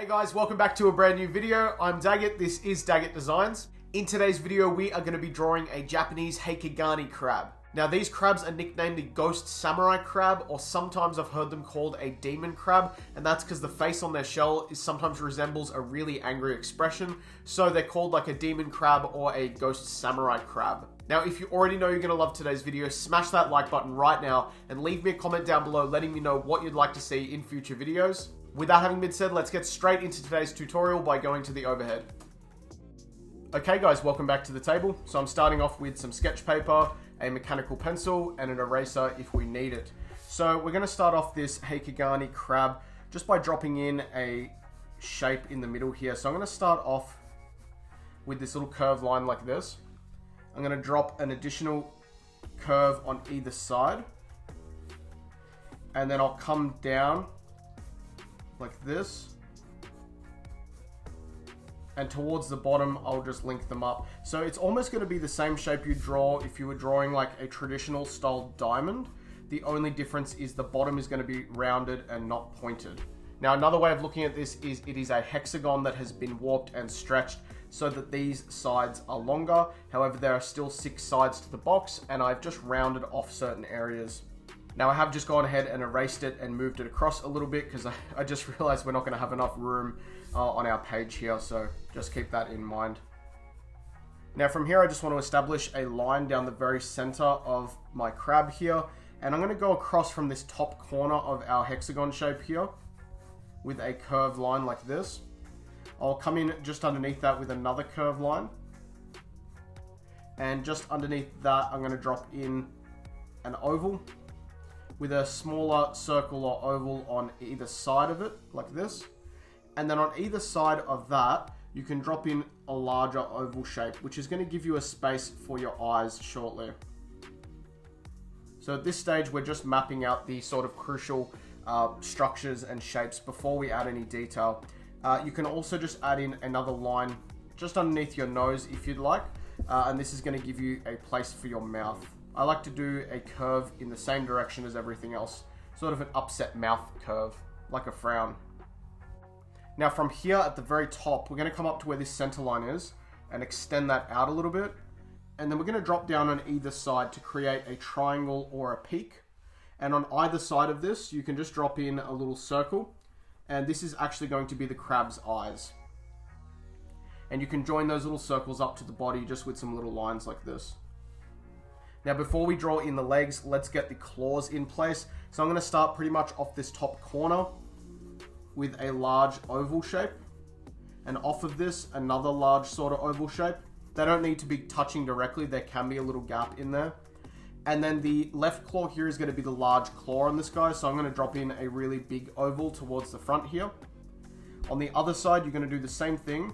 Hey guys, welcome back to a brand new video. I'm Daggett, this is Daggett Designs. In today's video, we are going to be drawing a Japanese Heikegani crab. Now these crabs are nicknamed the ghost samurai crab, or sometimes I've heard them called a demon crab, and that's because the face on their shell sometimes resembles a really angry expression, so they're called like a demon crab or a ghost samurai crab. Now, if you already know you're going to love today's video, smash that like button right now and leave me a comment down below letting me know what you'd like to see in future videos. With that having been said, let's get straight into today's tutorial by going to the overhead. Okay guys, welcome back to the table. So I'm starting off with some sketch paper, a mechanical pencil, and an eraser if we need it. So we're going to start off this Heikegani crab just by dropping in a shape in the middle here. So I'm going to start off with this little curved line like this. I'm going to drop an additional curve on either side. And then I'll come down like this, and towards the bottom I'll just link them up. So it's almost going to be the same shape you draw if you were drawing like a traditional style diamond. The only difference is the bottom is going to be rounded and not pointed. Now another way of looking at this is it is a hexagon that has been warped and stretched so that these sides are longer. However, there are still 6 sides to the box, and I've just rounded off certain areas. Now I have just gone ahead and erased it and moved it across a little bit because I just realized we're not going to have enough room on our page here, so just keep that in mind. Now from here I just want to establish a line down the very center of my crab here, and I'm going to go across from this top corner of our hexagon shape here with a curved line like this. I'll come in just underneath that with another curved line, and just underneath that I'm going to drop in an oval with a smaller circle or oval on either side of it, like this. And then on either side of that, you can drop in a larger oval shape, which is going to give you a space for your eyes shortly. So at this stage, we're just mapping out the sort of crucial structures and shapes before we add any detail. You can also just add in another line just underneath your nose if you'd like, and this is going to give you a place for your mouth. I like to do a curve in the same direction as everything else, sort of an upset mouth curve, like a frown. Now from here at the very top, we're going to come up to where this center line is and extend that out a little bit. And then we're going to drop down on either side to create a triangle or a peak. And on either side of this, you can just drop in a little circle. And this is actually going to be the crab's eyes. And you can join those little circles up to the body just with some little lines like this. Now before we draw in the legs, let's get the claws in place. So I'm going to start pretty much off this top corner with a large oval shape. And off of this, another large sort of oval shape. They don't need to be touching directly. There can be a little gap in there. And then the left claw here is going to be the large claw on this guy. So I'm going to drop in a really big oval towards the front here. On the other side, you're going to do the same thing.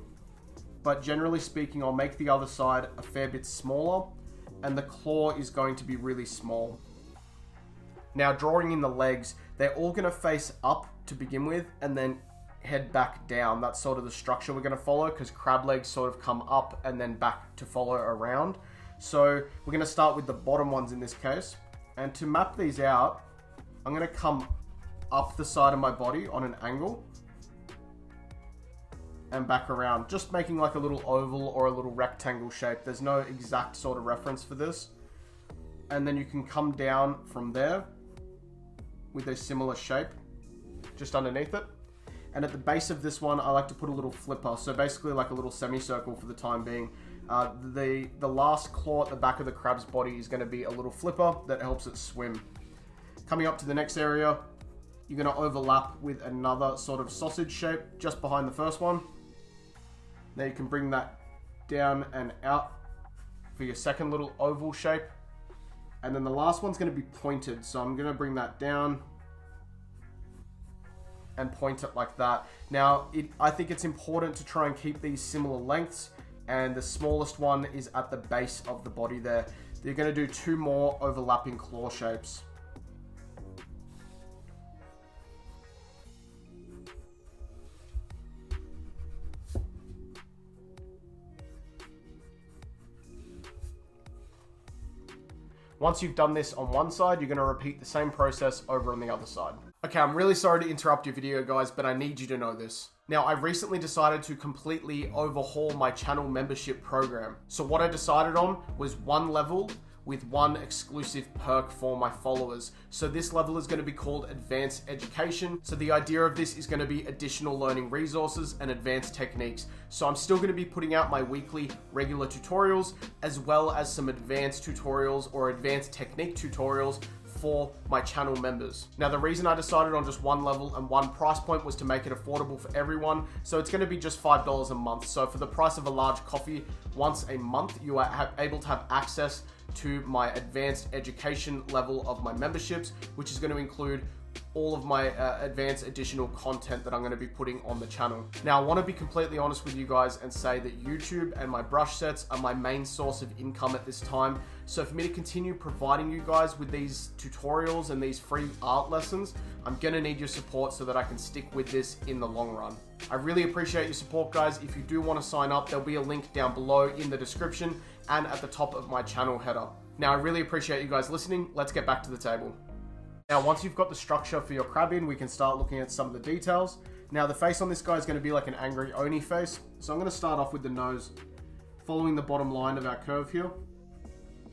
But generally speaking, I'll make the other side a fair bit smaller. And the claw is going to be really small. Now drawing in the legs, they're all going to face up to begin with and then head back down. That's sort of the structure we're going to follow because crab legs sort of come up and then back to follow around. So we're going to start with the bottom ones in this case. And to map these out, I'm going to come up the side of my body on an angle and back around, just making like a little oval or a little rectangle shape. There's no exact sort of reference for this. And then you can come down from there with a similar shape just underneath it. And at the base of this one, I like to put a little flipper. So basically like a little semicircle for the time being. The last claw at the back of the crab's body is going to be a little flipper that helps it swim. Coming up to the next area, you're going to overlap with another sort of sausage shape just behind the first one. Now you can bring that down and out for your second little oval shape. And then the last one's going to be pointed. So I'm going to bring that down and point it like that. Now, I think it's important to try and keep these similar lengths. And the smallest one is at the base of the body there. You're going to do 2 more overlapping claw shapes. Once you've done this on one side, you're going to repeat the same process over on the other side. Okay, I'm really sorry to interrupt your video, guys, but I need you to know this. Now, I recently decided to completely overhaul my channel membership program. So what I decided on was one level with one exclusive perk for my followers. So this level is going to be called Advanced Education. So the idea of this is going to be additional learning resources and advanced techniques. So I'm still going to be putting out my weekly regular tutorials, as well as some advanced tutorials or advanced technique tutorials for my channel members. Now, the reason I decided on just one level and one price point was to make it affordable for everyone. So it's going to be just $5 a month. So for the price of a large coffee once a month, you are able to have access to my advanced education level of my memberships, which is going to include all of my advanced additional content that I'm going to be putting on the channel. Now, I want to be completely honest with you guys and say that YouTube and my brush sets are my main source of income at this time. So for me to continue providing you guys with these tutorials and these free art lessons, I'm going to need your support so that I can stick with this in the long run. I really appreciate your support, guys. If you do want to sign up, there'll be a link down below in the description and at the top of my channel header. Now, I really appreciate you guys listening. Let's get back to the table. Now, once you've got the structure for your crab in, we can start looking at some of the details. Now, the face on this guy is going to be like an angry Oni face. So I'm going to start off with the nose, following the bottom line of our curve here,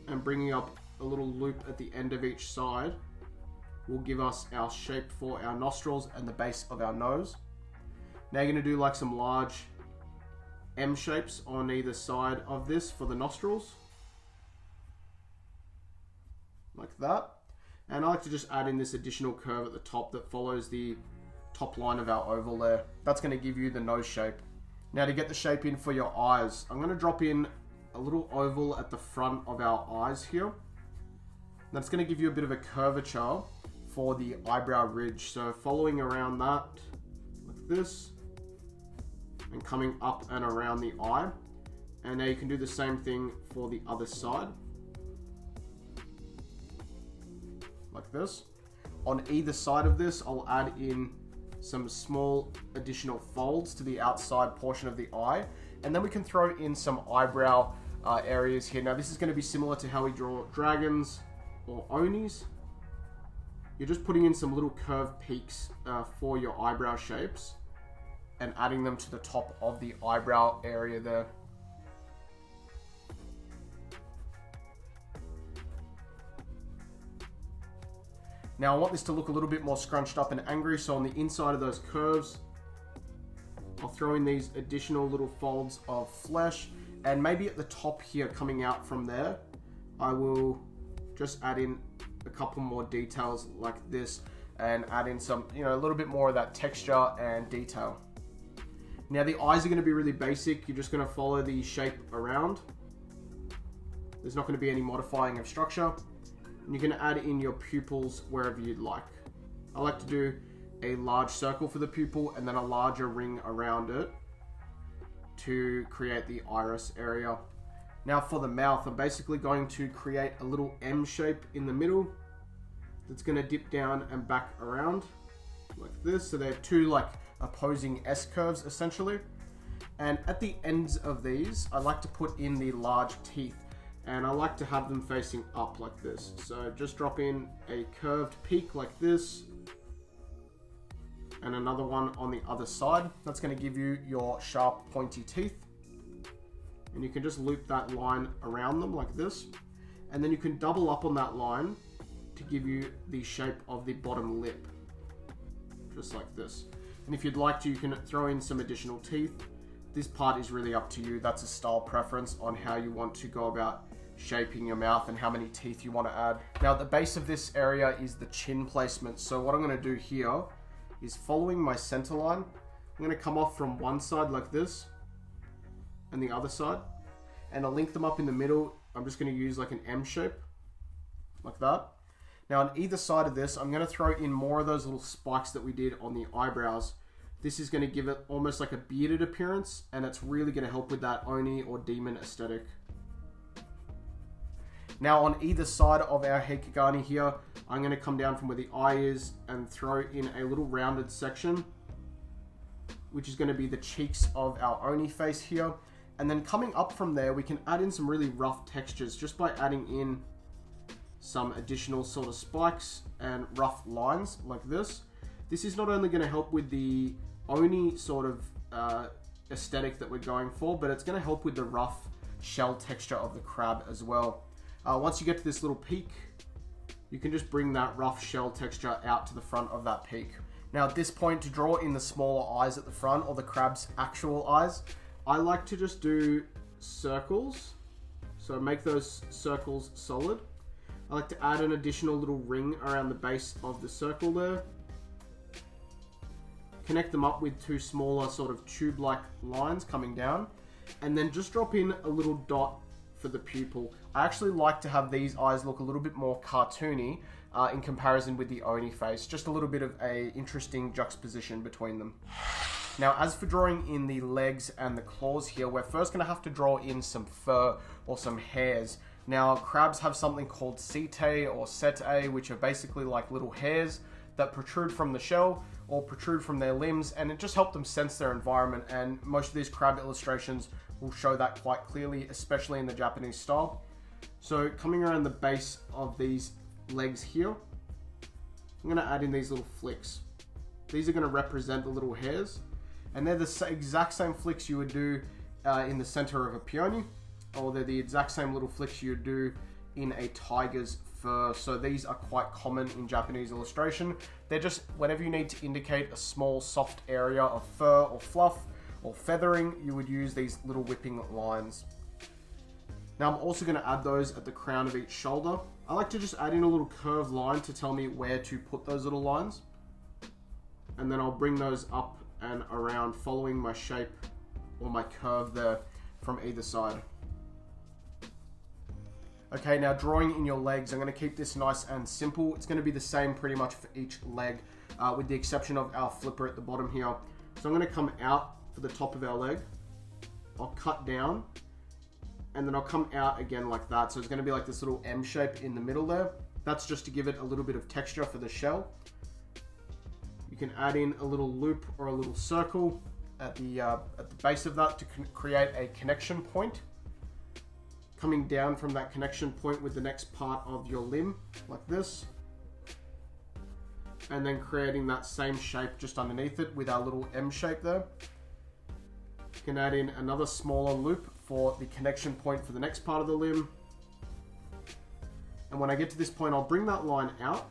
and bringing up a little loop at the end of each side will give us our shape for our nostrils and the base of our nose. Now you're going to do like some large M shapes on either side of this for the nostrils, like that. And I like to just add in this additional curve at the top that follows the top line of our oval there. That's going to give you the nose shape. Now, to get the shape in for your eyes, I'm going to drop in a little oval at the front of our eyes here. That's going to give you a bit of a curvature for the eyebrow ridge. So following around that, like this, and coming up and around the eye. And now you can do the same thing for the other side, like this. On either side of this, I'll add in some small additional folds to the outside portion of the eye, and then we can throw in some eyebrow areas here. Now, this is going to be similar to how we draw dragons or Onis. You're just putting in some little curved peaks for your eyebrow shapes and adding them to the top of the eyebrow area there. Now I want this to look a little bit more scrunched up and angry, so on the inside of those curves, I'll throw in these additional little folds of flesh, and maybe at the top here coming out from there, I will just add in a couple more details like this and add in some, a little bit more of that texture and detail. Now the eyes are going to be really basic. You're just going to follow the shape around. There's not going to be any modifying of structure. And you can add in your pupils wherever you'd like. I like to do a large circle for the pupil and then a larger ring around it to create the iris area. Now for the mouth, I'm basically going to create a little M shape in the middle that's going to dip down and back around like this. So they're two like opposing S curves essentially. And at the ends of these, I like to put in the large teeth. And I like to have them facing up like this. So just drop in a curved peak like this, and another one on the other side. That's going to give you your sharp pointy teeth. And you can just loop that line around them like this. And then you can double up on that line to give you the shape of the bottom lip, just like this. And if you'd like to, you can throw in some additional teeth. This part is really up to you. That's a style preference on how you want to go about shaping your mouth and how many teeth you want to add. Now at the base of this area is the chin placement. So what I'm going to do here is, following my center line, I'm going to come off from one side like this and the other side, and I'll link them up in the middle. I'm just going to use like an M shape like that. Now on either side of this, I'm going to throw in more of those little spikes that we did on the eyebrows. This is going to give it almost like a bearded appearance, and it's really going to help with that Oni or demon aesthetic. Now on either side of our Heikegani here, I'm going to come down from where the eye is and throw in a little rounded section, which is going to be the cheeks of our Oni face here. And then coming up from there, we can add in some really rough textures just by adding in some additional sort of spikes and rough lines like this. This is not only going to help with the oni sort of aesthetic that we're going for, but it's going to help with the rough shell texture of the crab as well. Once you get to this little peak, you can just bring that rough shell texture out to the front of that peak. Now at this point, to draw in the smaller eyes at the front, or the crab's actual eyes, I like to just do circles. So make those circles solid. I like to add an additional little ring around the base of the circle there. Connect them up with two smaller sort of tube-like lines coming down, and then just drop in a little dot for the pupil. I actually like to have these eyes look a little bit more cartoony in comparison with the oni face. Just a little bit of a interesting juxtaposition between them. Now, as for drawing in the legs and the claws here, we're first going to have to draw in some fur or some hairs. Now, crabs have something called setae or setae, which are basically like little hairs that protrude from the shell or protrude from their limbs, and it just helps them sense their environment, and most of these crab illustrations will show that quite clearly, especially in the Japanese style. So coming around the base of these legs here, I'm going to add in these little flicks. These are going to represent the little hairs, and they're the exact same flicks you would do in the center of a peony, or they're the exact same little flicks you would do in a tiger's fur. So these are quite common in Japanese illustration. They're just whenever you need to indicate a small soft area of fur or fluff or feathering, you would use these little whipping lines. Now I'm also going to add those at the crown of each shoulder. I like to just add in a little curved line to tell me where to put those little lines, and then I'll bring those up and around following my shape or my curve there from either side. Okay, now drawing in your legs, I'm going to keep this nice and simple. It's going to be the same pretty much for each leg, with the exception of our flipper at the bottom here. So I'm going to come out for the top of our leg. I'll cut down, and then I'll come out again like that. So it's going to be like this little M shape in the middle there. That's just to give it a little bit of texture for the shell. You can add in a little loop or a little circle at the base of that to create a connection point. Coming down from that connection point with the next part of your limb, like this. And then creating that same shape just underneath it with our little M shape there. You can add in another smaller loop for the connection point for the next part of the limb. And when I get to this point, I'll bring that line out.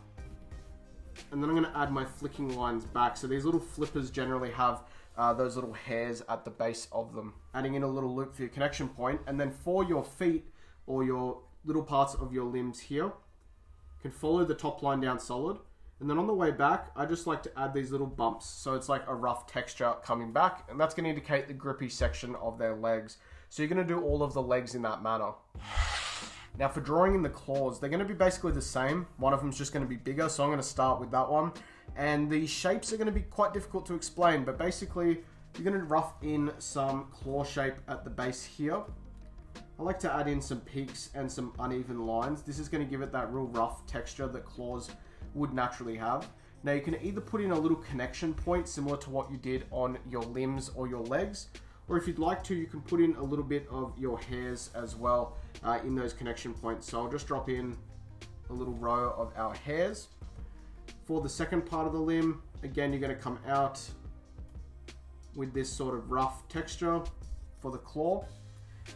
And then I'm going to add my flicking lines back. So these little flippers generally have those little hairs at the base of them. Adding in a little loop for your connection point, and then for your feet or your little parts of your limbs here, you can follow the top line down solid, and then on the way back I just like to add these little bumps, so it's like a rough texture coming back, and that's going to indicate the grippy section of their legs. So you're going to do all of the legs in that manner. Now for drawing in the claws, they're going to be basically the same. One of them is just going to be bigger, so I'm going to start with that one. And the shapes are going to be quite difficult to explain, but basically you're going to rough in some claw shape at the base here. I like to add in some peaks and some uneven lines. This is going to give it that real rough texture that claws would naturally have. Now you can either put in a little connection point similar to what you did on your limbs or your legs, or if you'd like to, you can put in a little bit of your hairs as well in those connection points. So I'll just drop in a little row of our hairs. For the second part of the limb, again, you're going to come out with this sort of rough texture for the claw.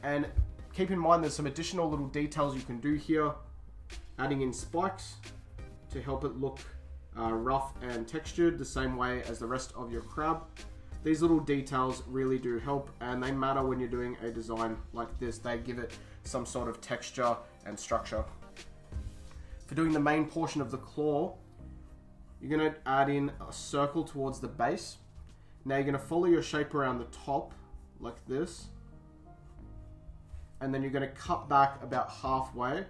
And keep in mind there's some additional little details you can do here, adding in spikes to help it look rough and textured the same way as the rest of your crab. These little details really do help, and they matter when you're doing a design like this. They give it some sort of texture and structure. For doing the main portion of the claw, you're going to add in a circle towards the base. Now you're going to follow your shape around the top like this, and then you're going to cut back about halfway,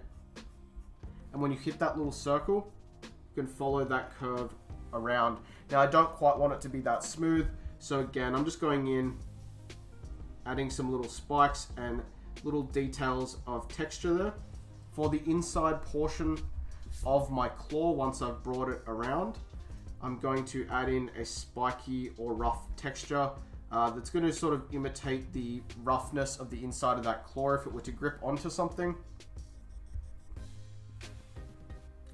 and when you hit that little circle, you can follow that curve around. Now I don't quite want it to be that smooth, so again I'm just going in, adding some little spikes and little details of texture there. For the inside portion of my claw, once I've brought it around, I'm going to add in a spiky or rough texture that's going to sort of imitate the roughness of the inside of that claw if it were to grip onto something.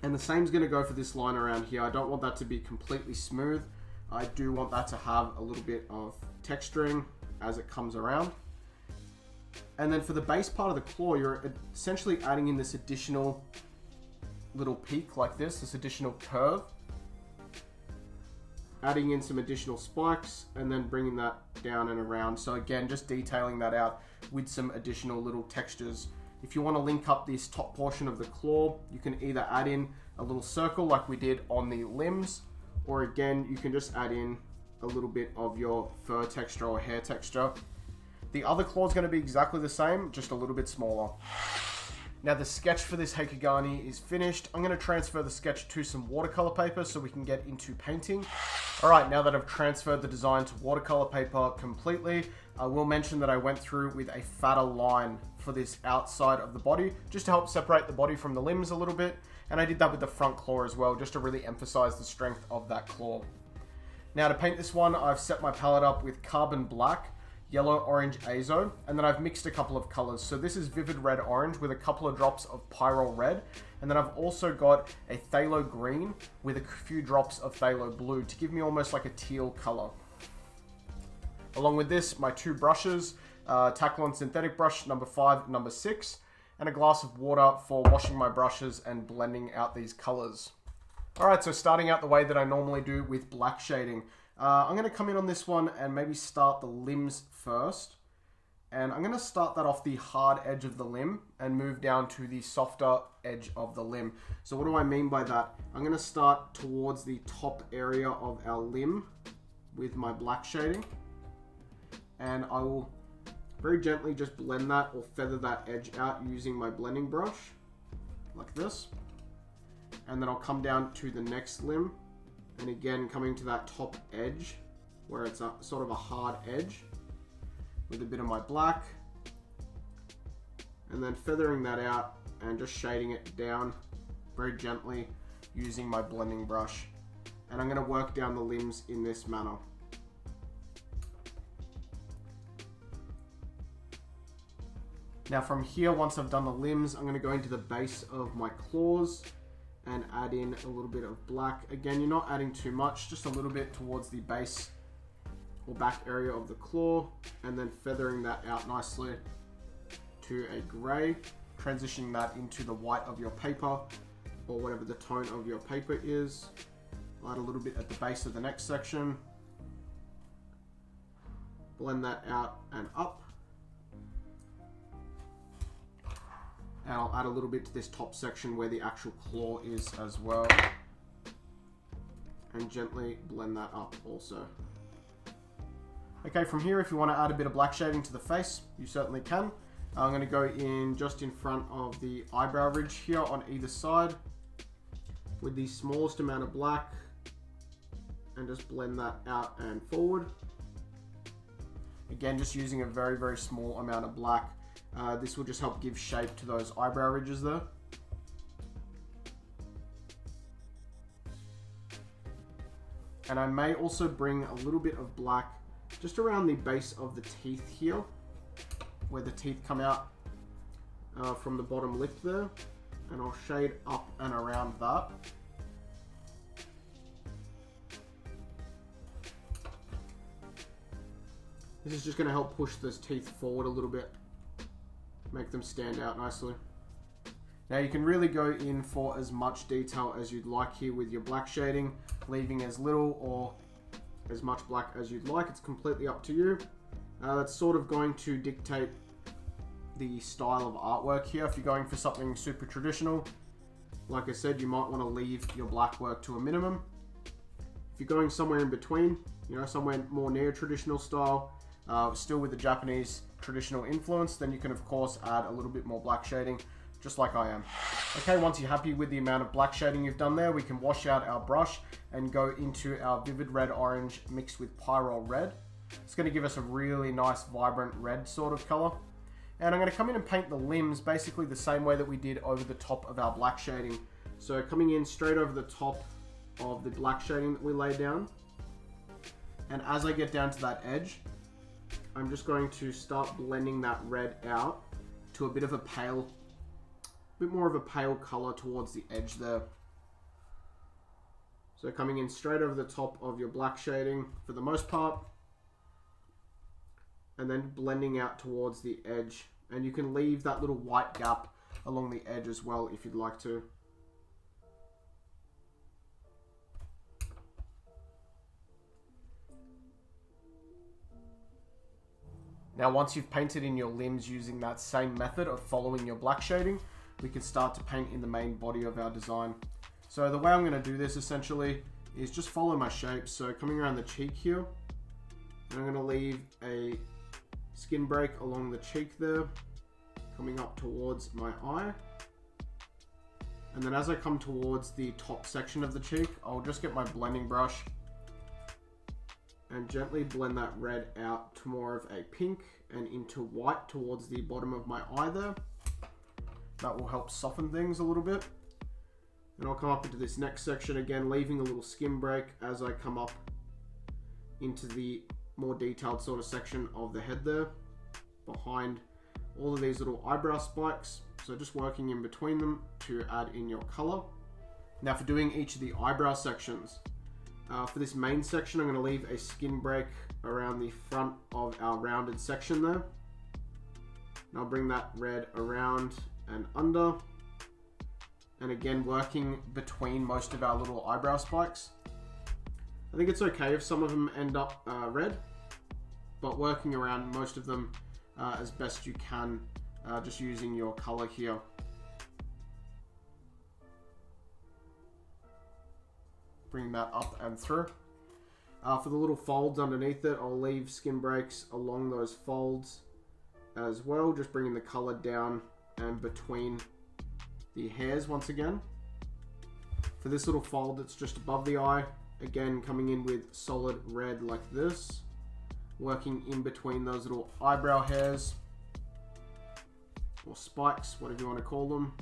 And the same is going to go for this line around here. I don't want that to be completely smooth. I do want that to have a little bit of texturing as it comes around. And then for the base part of the claw, you're essentially adding in this additional little peak like this additional curve. Adding in some additional spikes and then bringing that down and around. So again, just detailing that out with some additional little textures. If you want to link up this top portion of the claw, you can either add in a little circle like we did on the limbs, or again, you can just add in a little bit of your fur texture or hair texture. The other claw is going to be exactly the same, just a little bit smaller. Now the sketch for this Heikegani is finished. I'm going to transfer the sketch to some watercolor paper so we can get into painting. Alright, now that I've transferred the design to watercolor paper completely, I will mention that I went through with a fatter line for this outside of the body, just to help separate the body from the limbs a little bit. And I did that with the front claw as well, just to really emphasize the strength of that claw. Now to paint this one, I've set my palette up with carbon black, yellow, orange azo, and then I've mixed a couple of colors. So this is vivid red orange with a couple of drops of pyrrole red, and then I've also got a phthalo green with a few drops of phthalo blue to give me almost like a teal color. Along with this, my two brushes, Taklon synthetic brush number 5, number 6, and a glass of water for washing my brushes and blending out these colors. Alright, so starting out the way that I normally do with black shading. I'm going to come in on this one and maybe start the limbs first. And I'm going to start that off the hard edge of the limb and move down to the softer edge of the limb. So what do I mean by that? I'm going to start towards the top area of our limb with my black shading. And I will very gently just blend that or feather that edge out using my blending brush, like this. And then I'll come down to the next limb. And again, coming to that top edge where it's a sort of a hard edge with a bit of my black, and then feathering that out and just shading it down very gently using my blending brush. And I'm going to work down the limbs in this manner. Now from here, once I've done the limbs, I'm going to go into the base of my claws and add in a little bit of black. Again, you're not adding too much, just a little bit towards the base or back area of the claw, and then feathering that out nicely to a gray, transitioning that into the white of your paper or whatever the tone of your paper is. Add a little bit at the base of the next section, blend that out and up. And I'll add a little bit to this top section where the actual claw is as well. And gently blend that up also. Okay, from here, if you want to add a bit of black shading to the face, you certainly can. I'm going to go in just in front of the eyebrow ridge here on either side with the smallest amount of black and just blend that out and forward. Again, just using a very, very small amount of black. This will just help give shape to those eyebrow ridges there. And I may also bring a little bit of black just around the base of the teeth here, where the teeth come out from the bottom lip there. And I'll shade up and around that. This is just going to help push those teeth forward a little bit. Make them stand out nicely. Now you can really go in for as much detail as you'd like here with your black shading, leaving as little or as much black as you'd like. It's completely up to you. That's sort of going to dictate the style of artwork here. If you're going for something super traditional, like I said, you might want to leave your black work to a minimum. If you're going somewhere in between, you know, somewhere more neo-traditional style, still with the Japanese traditional influence, then you can of course add a little bit more black shading, just like I am. Okay, once you're happy with the amount of black shading you've done there, we can wash out our brush and go into our vivid red orange mixed with pyrrole red. It's going to give us a really nice vibrant red sort of color. And I'm going to come in and paint the limbs basically the same way that we did over the top of our black shading. So coming in straight over the top of the black shading that we laid down. And as I get down to that edge, I'm just going to start blending that red out to a bit more of a pale color towards the edge there. So coming in straight over the top of your black shading for the most part, and then blending out towards the edge. And you can leave that little white gap along the edge as well if you'd like to. Now once you've painted in your limbs using that same method of following your black shading, we can start to paint in the main body of our design. So the way I'm going to do this essentially is just follow my shapes. So coming around the cheek here, and I'm going to leave a skin break along the cheek there, coming up towards my eye. And then as I come towards the top section of the cheek, I'll just get my blending brush and gently blend that red out to more of a pink and into white towards the bottom of my eye there. That will help soften things a little bit. And I'll come up into this next section again, leaving a little skin break as I come up into the more detailed sort of section of the head there, behind all of these little eyebrow spikes. So just working in between them to add in your color. Now for doing each of the eyebrow sections, for this main section, I'm going to leave a skin break around the front of our rounded section there. And I'll bring that red around and under. And again, working between most of our little eyebrow spikes. I think it's okay if some of them end up red, but working around most of them as best you can, just using your color here. Bring that up and through. For the little folds underneath it, I'll leave skin breaks along those folds as well, just bringing the color down and between the hairs once again. For this little fold that's just above the eye, again coming in with solid red like this, working in between those little eyebrow hairs or spikes, whatever you want to call them,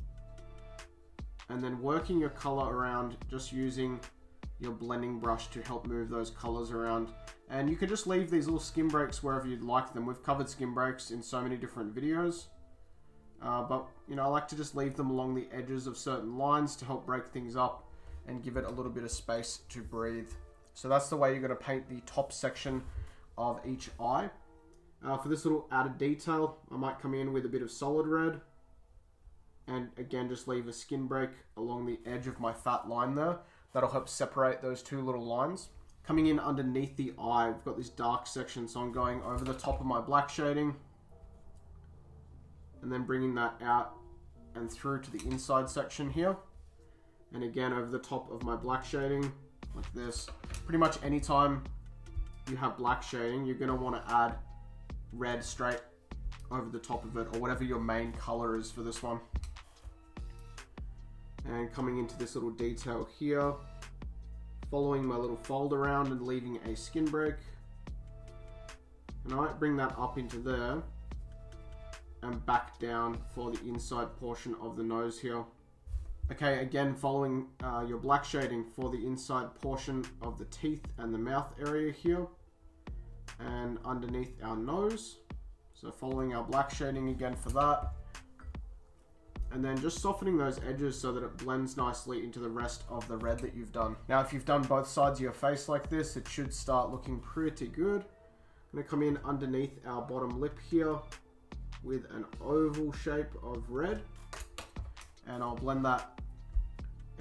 and then working your color around just using your blending brush to help move those colors around. And you can just leave these little skin breaks wherever you'd like them. We've covered skin breaks in so many different videos, but you know, I like to just leave them along the edges of certain lines to help break things up and give it a little bit of space to breathe. So that's the way you're going to paint the top section of each eye. For this little added detail, I might come in with a bit of solid red, and again just leave a skin break along the edge of my fat line there. That'll help separate those two little lines. Coming in underneath the eye, we've got this dark section, so I'm going over the top of my black shading and then bringing that out and through to the inside section here. And again over the top of my black shading like this. Pretty much anytime you have black shading, you're going to want to add red straight over the top of it, or whatever your main color is for this one. And coming into this little detail here, following my little fold around and leaving a skin break. And I might bring that up into there and back down for the inside portion of the nose here. Okay, again following your black shading for the inside portion of the teeth and the mouth area here and underneath our nose. So following our black shading again for that. And then just softening those edges so that it blends nicely into the rest of the red that you've done. Now, if you've done both sides of your face like this, it should start looking pretty good. I'm going to come in underneath our bottom lip here with an oval shape of red. And I'll blend that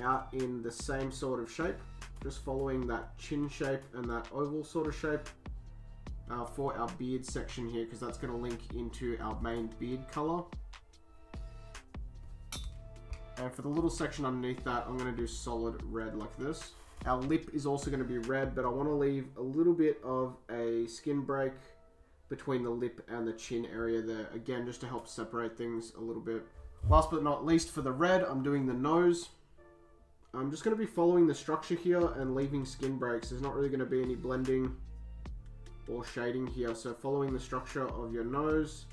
out in the same sort of shape, just following that chin shape and that oval sort of shape for our beard section here, because that's going to link into our main beard color. And for the little section underneath that, I'm going to do solid red like this. Our lip is also going to be red, but I want to leave a little bit of a skin break between the lip and the chin area there. Again, just to help separate things a little bit. Last but not least, for the red, I'm doing the nose. I'm just going to be following the structure here and leaving skin breaks. There's not really going to be any blending or shading here. So following the structure of your nose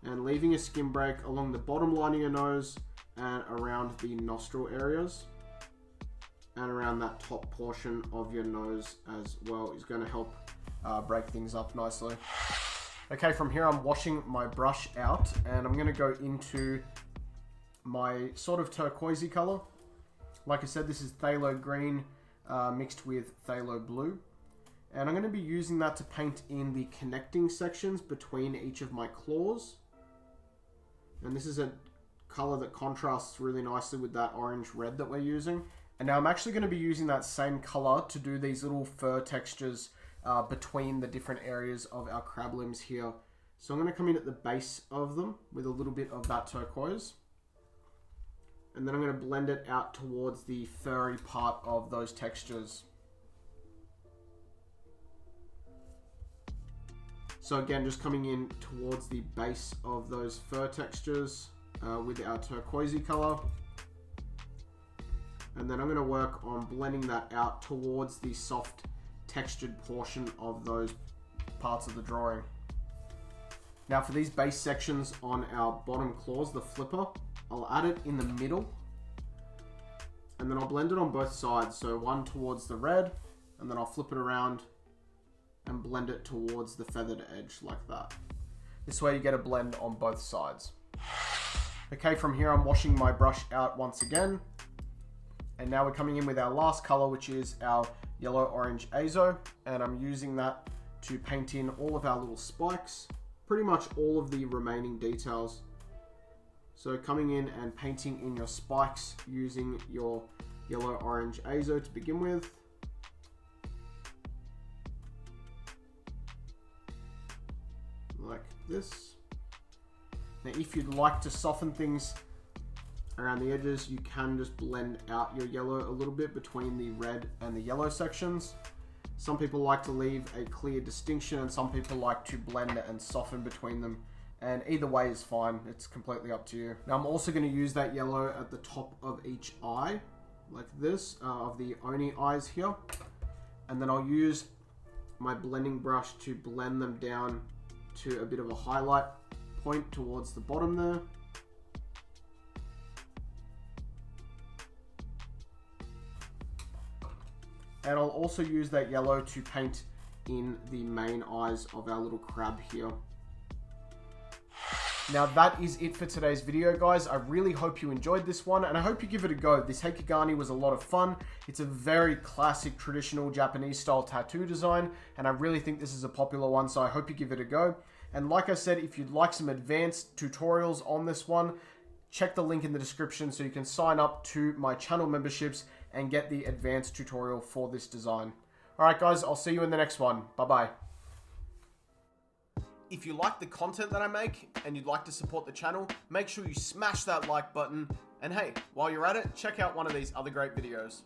and leaving a skin break along the bottom line of your nose and around the nostril areas and around that top portion of your nose as well is going to help break things up nicely. Okay, from here I'm washing my brush out and I'm going to go into my sort of turquoisey color. Like I said, this is phthalo green mixed with phthalo blue. And I'm going to be using that to paint in the connecting sections between each of my claws. And this is a color that contrasts really nicely with that orange red that we're using. And now I'm actually going to be using that same color to do these little fur textures between the different areas of our crab limbs here. So I'm going to come in at the base of them with a little bit of that turquoise. And then I'm going to blend it out towards the furry part of those textures. So again, just coming in towards the base of those fur textures with our turquoisey color. And then I'm going to work on blending that out towards the soft textured portion of those parts of the drawing. Now for these base sections on our bottom claws, the flipper, I'll add it in the middle. And then I'll blend it on both sides. So one towards the red, and then I'll flip it around and blend it towards the feathered edge like that. This way you get a blend on both sides. Okay, from here I'm washing my brush out once again. And now we're coming in with our last color, which is our yellow-orange azo. And I'm using that to paint in all of our little spikes, pretty much all of the remaining details. So coming in and painting in your spikes using your yellow-orange azo to begin with. Like this. Now if you'd like to soften things around the edges, you can just blend out your yellow a little bit between the red and the yellow sections. Some people like to leave a clear distinction, and some people like to blend and soften between them. And either way is fine. It's completely up to you. Now I'm also going to use that yellow at the top of each eye, like this, of the Oni eyes here. And then I'll use my blending brush to blend them down to a bit of a highlight point towards the bottom there. And I'll also use that yellow to paint in the main eyes of our little crab here. Now that is it for today's video, guys. I really hope you enjoyed this one, and I hope you give it a go. This Heikegani was a lot of fun. It's a very classic, traditional Japanese style tattoo design, and I really think this is a popular one, so I hope you give it a go. And like I said, if you'd like some advanced tutorials on this one, check the link in the description so you can sign up to my channel memberships and get the advanced tutorial for this design. Alright guys, I'll see you in the next one. Bye-bye. If you like the content that I make and you'd like to support the channel, make sure you smash that like button. And hey, while you're at it, check out one of these other great videos.